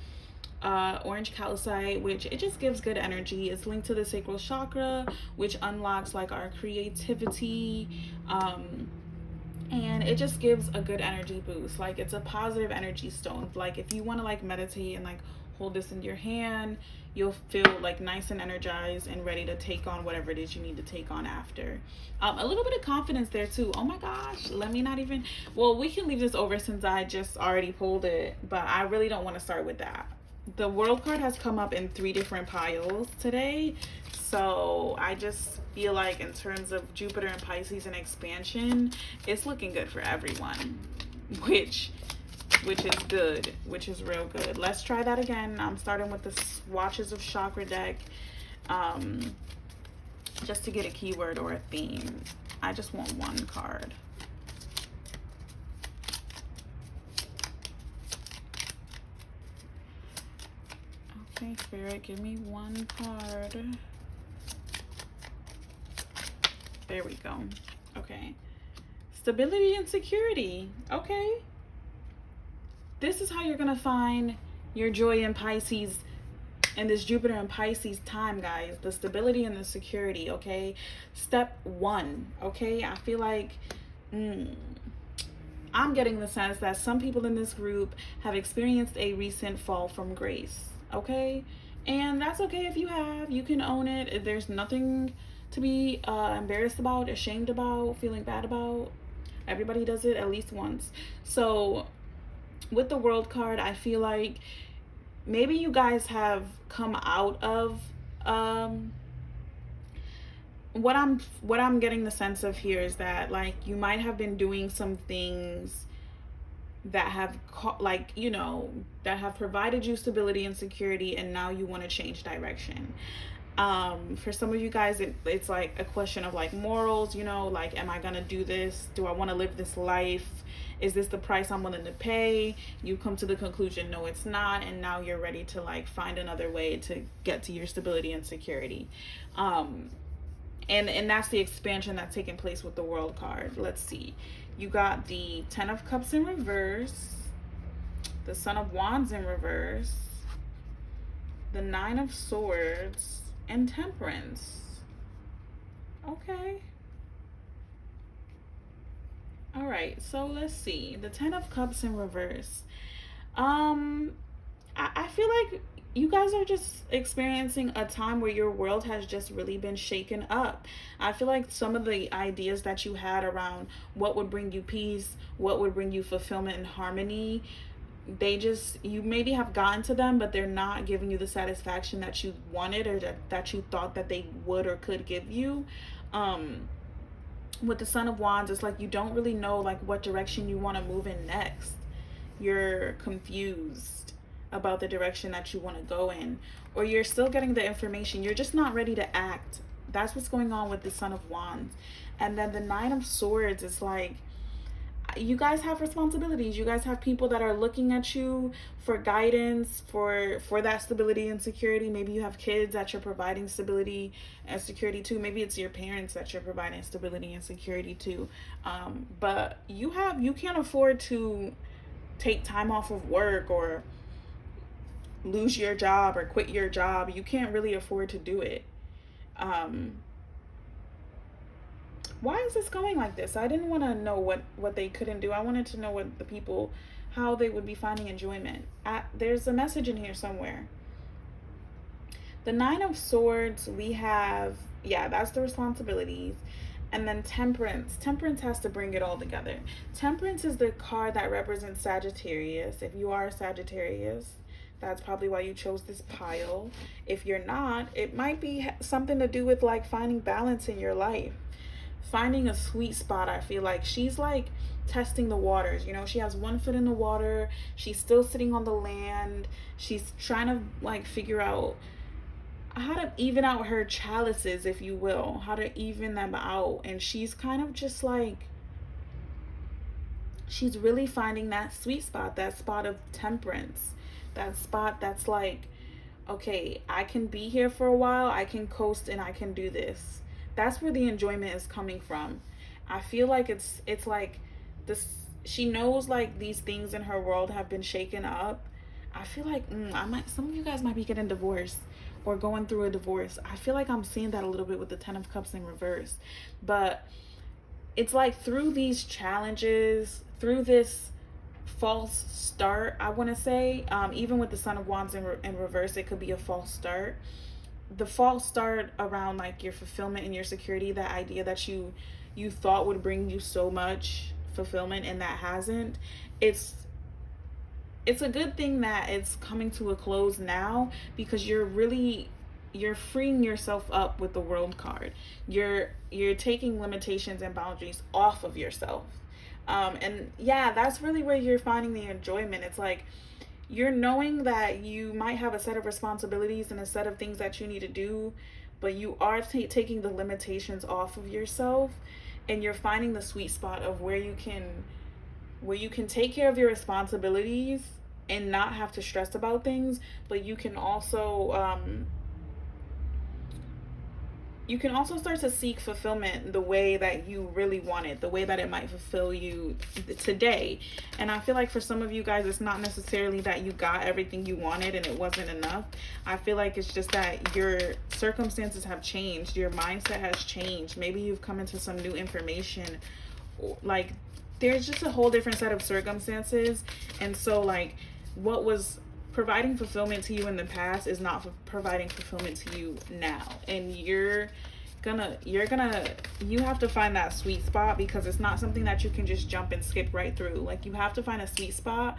orange calcite, which it just gives good energy. It's linked to the sacral chakra, which unlocks like our creativity, and it just gives a good energy boost. Like, it's a positive energy stone. Like, if you want to like meditate and like hold this in your hand, you'll feel like nice and energized and ready to take on whatever it is you need to take on after. A little bit of confidence there too. Oh my gosh, let me not even, well, we can leave this over since I just already pulled it, but I really don't want to start with that. The world card has come up in 3 different piles today, so I just feel like in terms of Jupiter and Pisces and expansion, it's looking good for everyone, which is good, which is real good. Let's try that again. I'm starting with the swatches of chakra deck, just to get a keyword or a theme. I just want one card. Okay, Spirit, give me one card. There we go. Okay. Stability and security. Okay. This is how you're going to find your joy in Pisces and this Jupiter and Pisces time, guys. The stability and the security, okay? Step 1, okay? I feel like I'm getting the sense that some people in this group have experienced a recent fall from grace, okay? And that's okay if you have. You can own it. There's nothing to be embarrassed about, ashamed about, feeling bad about. Everybody does it at least once. So with the world card, I feel like maybe you guys have come out of what I'm getting the sense of here is that like you might have been doing some things that have like, you know, that have provided you stability and security, and now you want to change direction. For some of you guys, it's like a question of like morals, you know, like, am I gonna do this? Do I want to live this life? Is this the price I'm willing to pay? You come to the conclusion, no, it's not, and now you're ready to like find another way to get to your stability and security. And that's the expansion that's taking place with the world card. Let's see. You got the 10 of Cups in reverse, the Son of Wands in reverse, the 9 of Swords, and Temperance. Okay. All right, so let's see. The 10 of Cups in reverse. I feel like you guys are just experiencing a time where your world has just really been shaken up. I feel like some of the ideas that you had around what would bring you peace, what would bring you fulfillment and harmony, you maybe have gotten to them, but they're not giving you the satisfaction that you wanted, or that you thought that they would or could give you. With the Son of Wands, it's like you don't really know like what direction you want to move in next. You're confused about the direction that you want to go in, or you're still getting the information, you're just not ready to act. That's what's going on with the Son of Wands. And then the 9 of Swords is like, you guys have responsibilities. You guys have people that are looking at you for guidance, for that stability and security. Maybe you have kids that you're providing stability and security to. Maybe it's your parents that you're providing stability and security to. But you can't afford to take time off of work or lose your job or quit your job. You can't really afford to do it. Why is this going like this? I didn't want to know what they couldn't do. I wanted to know what the people, how they would be finding enjoyment. There's a message in here somewhere. The 9 of Swords, we have, yeah, that's the responsibilities. And then Temperance. Temperance has to bring it all together. Temperance is the card that represents Sagittarius. If you are a Sagittarius, That's probably why you chose this pile. If you're not, it might be something to do with like finding balance in your life, finding a sweet spot. I feel like she's like testing the waters. You know, she has one foot in the water, she's still sitting on the land, she's trying to like figure out how to even out her chalices, if you will, how to even them out. And she's kind of just like, she's really finding that sweet spot, that spot of temperance, that spot that's like, okay, I can be here for a while, I can coast, and I can do this. That's where the enjoyment is coming from. I feel like it's like this, she knows like these things in her world have been shaken up. I feel like I might, some of you guys might be getting divorced or going through a divorce. I feel like I'm seeing that a little bit with the 10 of Cups in reverse. But it's like through these challenges, through this false start, I want to say, even with the Son of Wands in reverse, it could be a false start. The false start around like your fulfillment and your security, that idea that you thought would bring you so much fulfillment and that hasn't. It's a good thing that it's coming to a close now, because you're freeing yourself up with the World card. You're taking limitations and boundaries off of yourself. And yeah, that's really where you're finding the enjoyment. It's like you're knowing that you might have a set of responsibilities and a set of things that you need to do, but you are taking the limitations off of yourself, and you're finding the sweet spot of where you can take care of your responsibilities and not have to stress about things, but you can also start to seek fulfillment the way that you really want it, the way that it might fulfill you today. And I feel like for some of you guys, it's not necessarily that you got everything you wanted and it wasn't enough. I feel like it's just that your circumstances have changed, your mindset has changed. Maybe you've come into some new information, like there's just a whole different set of circumstances. And so like what was providing fulfillment to you in the past is not providing fulfillment to you now, and you have to find that sweet spot, because it's not something that you can just jump and skip right through. Like you have to find a sweet spot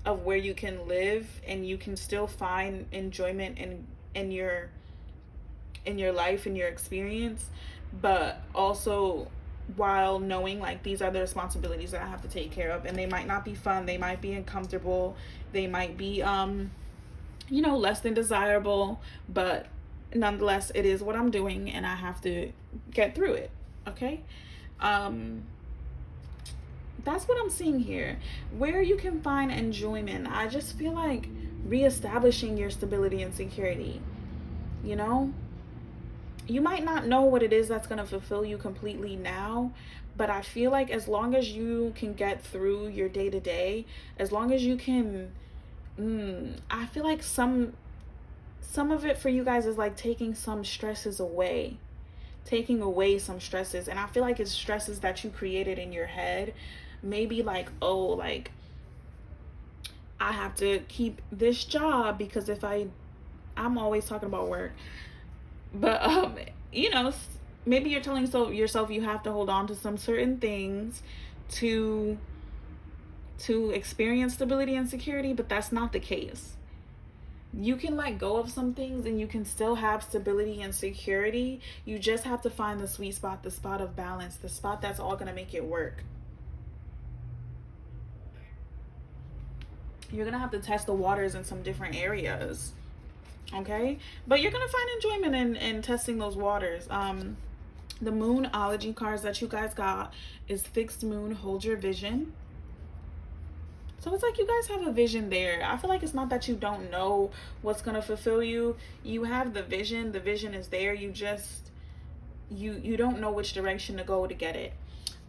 of where you can live and you can still find enjoyment in your life and your experience, but also while knowing like these are the responsibilities that I have to take care of, and they might not be fun, they might be uncomfortable, they might be less than desirable, but nonetheless it is what I'm doing and I have to get through it. Okay, that's what I'm seeing here, where you can find enjoyment. I just feel like reestablishing your stability and security. You know, you might not know what it is that's going to fulfill you completely now, but I feel like as long as you can get through your day to day, as long as you can, I feel like some of it for you guys is like taking some stresses away, taking away some stresses. And I feel like it's stresses that you created in your head. Maybe like, oh, like I have to keep this job because I'm always talking about work. But, maybe you're telling yourself you have to hold on to some certain things to experience stability and security, but that's not the case. You can let go of some things and you can still have stability and security. You just have to find the sweet spot, the spot of balance, the spot that's all going to make it work. You're going to have to test the waters in some different areas. Okay, but you're gonna find enjoyment in testing those waters. The Moonology cards that you guys got is Fixed Moon, Hold Your Vision. So it's like you guys have a vision there. I feel like it's not that you don't know what's gonna fulfill you. You have the vision. The vision is there. You just you don't know which direction to go to get it.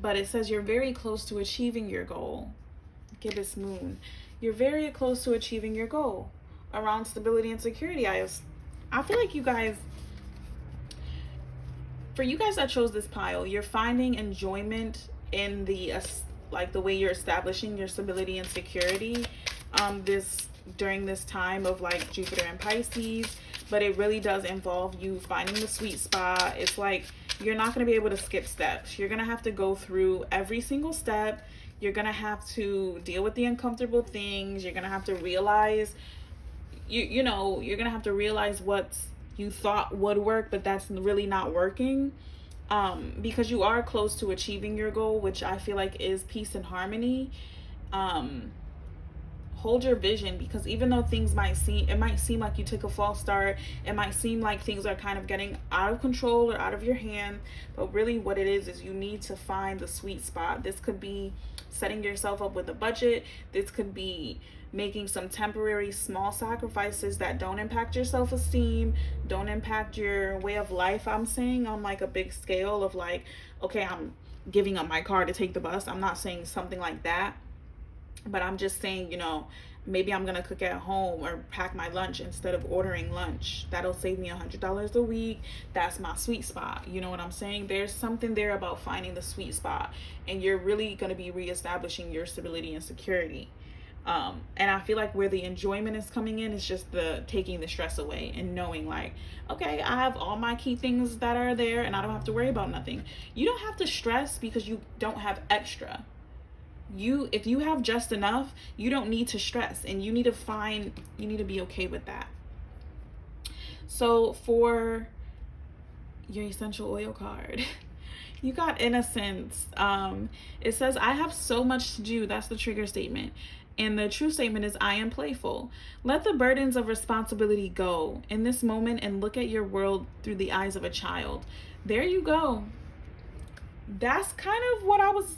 But it says you're very close to achieving your goal. Gibbous Moon, you're very close to achieving your goal around stability and security. I feel like you guys, for you guys that chose this pile, you're finding enjoyment in the way you're establishing your stability and security during this time of like Jupiter and Pisces. But it really does involve you finding the sweet spot. It's like you're not going to be able to skip steps. You're going to have to go through every single step. You're going to have to deal with the uncomfortable things. You're going to have to realize you know, you're gonna have to realize what you thought would work, but that's really not working. Because you are close to achieving your goal, which I feel like is peace and harmony. um Hold your vision, because even though things might seem like you took a false start, it might seem like things are kind of getting out of control or out of your hand, but really what it is you need to find the sweet spot. This could be setting yourself up with a budget. This could be making some temporary small sacrifices that don't impact your self-esteem, don't impact your way of life. I'm saying on like a big scale of like, okay, I'm giving up my car to take the bus. I'm not saying something like that, but I'm just saying, you know, maybe I'm gonna cook at home or pack my lunch instead of ordering lunch. That'll save me $100 a week. That's my sweet spot. You know what I'm saying? There's something there about finding the sweet spot, and you're really gonna be reestablishing your stability and security. And I feel like where the enjoyment is coming in is just the taking the stress away and knowing like, okay, I have all my key things that are there and I don't have to worry about nothing. You don't have to stress because you don't have extra. If you have just enough, you don't need to stress, and you need to be okay with that. So for your essential oil card, you got innocence. It says, I have so much to do. That's the trigger statement. And the true statement is, I am playful. Let the burdens of responsibility go in this moment and look at your world through the eyes of a child. There you go. That's kind of what I was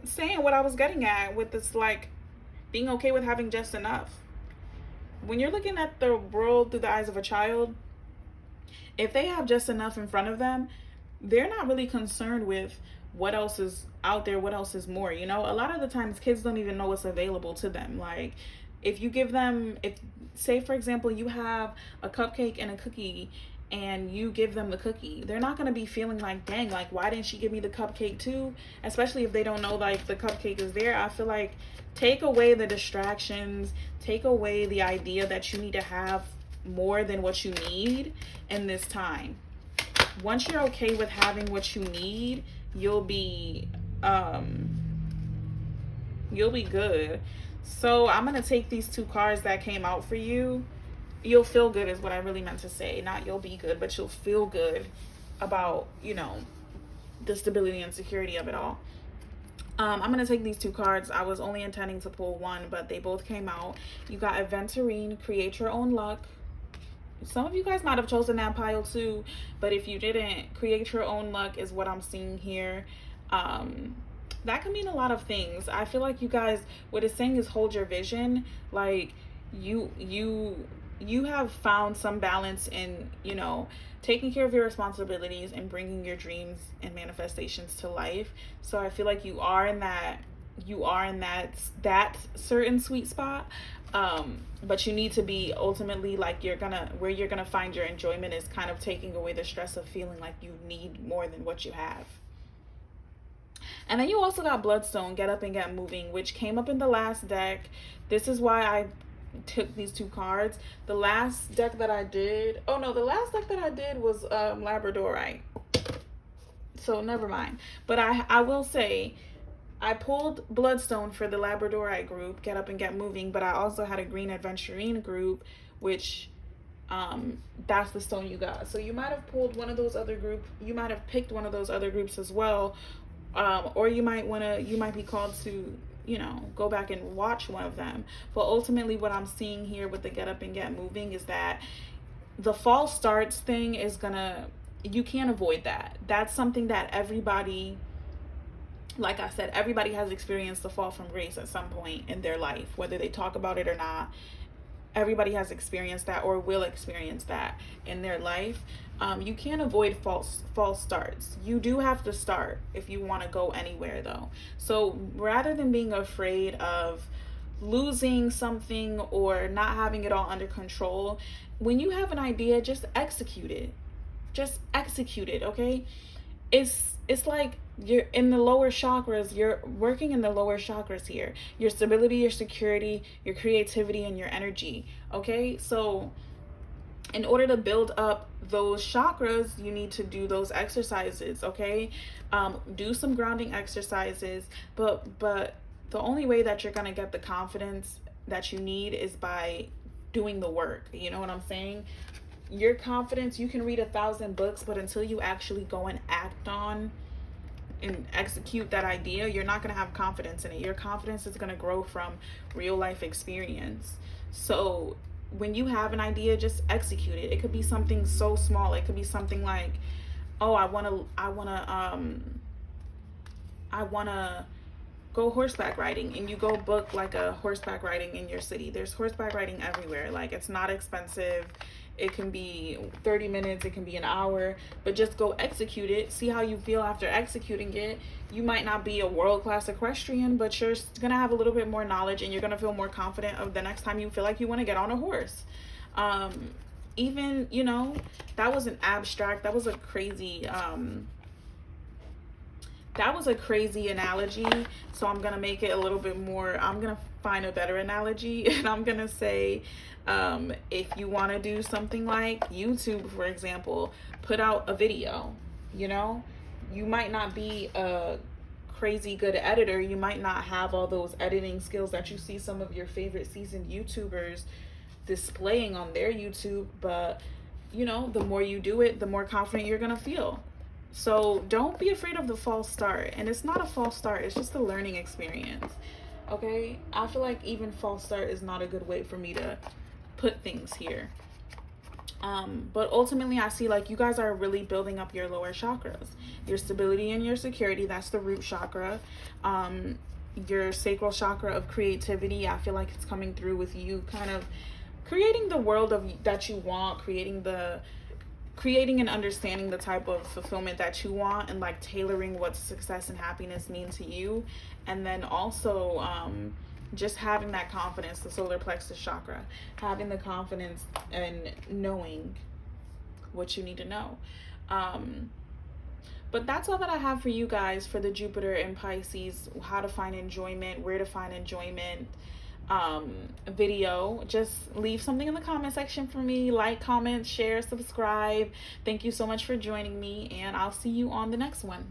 saying, what I was getting at with this, like, being okay with having just enough. When you're looking at the world through the eyes of a child, if they have just enough in front of them, they're not really concerned with what else is out there, what else is more. You know, a lot of the times kids don't even know what's available to them. Like, if you give them, if say for example you have a cupcake and a cookie and you give them the cookie, they're not going to be feeling like, dang, like, why didn't she give me the cupcake too? Especially if they don't know like the cupcake is there. I feel like take away the distractions, take away the idea that you need to have more than what you need in this time. Once you're okay with having what you need, you'll be good. So I'm going to take these two cards that came out for you. You'll feel good is what I really meant to say. Not you'll be good, but you'll feel good about, you know, the stability and security of it all. I'm going to take these two cards. I was only intending to pull one, but they both came out. You got Aventurine, create your own luck. Some of you guys might have chosen that pile too, but if you didn't, create your own luck is what I'm seeing here. That can mean a lot of things. I feel like you guys, what it's saying is hold your vision. Like you have found some balance in, you know, taking care of your responsibilities and bringing your dreams and manifestations to life. So I feel like you are in that certain sweet spot. But you need to be ultimately like, where you're gonna find your enjoyment is kind of taking away the stress of feeling like you need more than what you have. And then you also got Bloodstone, get up and get moving, which came up in the last deck. This is why I took these two cards. The last deck that I did was Labradorite, so never mind. But I will say I pulled Bloodstone for the Labradorite group, get up and get moving, but I also had a green Aventurine group, which that's the stone you got. So you might have pulled one of those other groups, you might have picked one of those other groups as well, or you might be called to, you know, go back and watch one of them. But ultimately what I'm seeing here with the get up and get moving is that the false starts thing is you can't avoid that. That's something that everybody, like I said, everybody has experienced the fall from grace at some point in their life, whether they talk about it or not. Everybody has experienced that or will experience that in their life. You can't avoid false starts. You do have to start if you want to go anywhere though. So rather than being afraid of losing something or not having it all under control, when you have an idea, just execute it. Just execute it, okay? It's like you're in the lower chakras, you're working in the lower chakras here. Your stability, your security, your creativity, and your energy, okay? So in order to build up those chakras, you need to do those exercises, okay? Do some grounding exercises, but the only way that you're gonna get the confidence that you need is by doing the work. You know what I'm saying? Your confidence, you can read 1,000 books, but until you actually go and act on and execute that idea, you're not going to have confidence in it. Your confidence is going to grow from real life experience. So when you have an idea, just execute it. It could be something so small. It could be something like, oh, I want to go horseback riding, and you go book like a horseback riding in your city. There's horseback riding everywhere. Like, it's not expensive. It can be 30 minutes, it can be an hour, but just go execute it. See how you feel after executing it. You might not be a world-class equestrian, but you're gonna have a little bit more knowledge, and you're gonna feel more confident of the next time you feel like you want to get on a horse. Even, you know, that was an abstract, that was a crazy analogy. So I'm gonna make it a little bit more, I'm gonna find a better analogy, and I'm gonna say, if you want to do something like YouTube, for example, put out a video. You know, you might not be a crazy good editor, you might not have all those editing skills that you see some of your favorite seasoned YouTubers displaying on their YouTube, but you know, the more you do it, the more confident you're gonna feel. So don't be afraid of the false start. And it's not a false start, it's just a learning experience. Okay, I feel like even false start is not a good way for me to put things here. But ultimately, I see like you guys are really building up your lower chakras, your stability and your security. That's the root chakra. Your sacral chakra of creativity, I feel like it's coming through with you kind of creating the world of that you want, creating and understanding the type of fulfillment that you want, and like tailoring what success and happiness mean to you. And then also just having that confidence, the solar plexus chakra, having the confidence and knowing what you need to know. But that's all that I have for you guys for the Jupiter in Pisces, how to find enjoyment, where to find enjoyment video. Just leave something in the comment section for me. Like, comment, share, subscribe. Thank you so much for joining me, and I'll see you on the next one.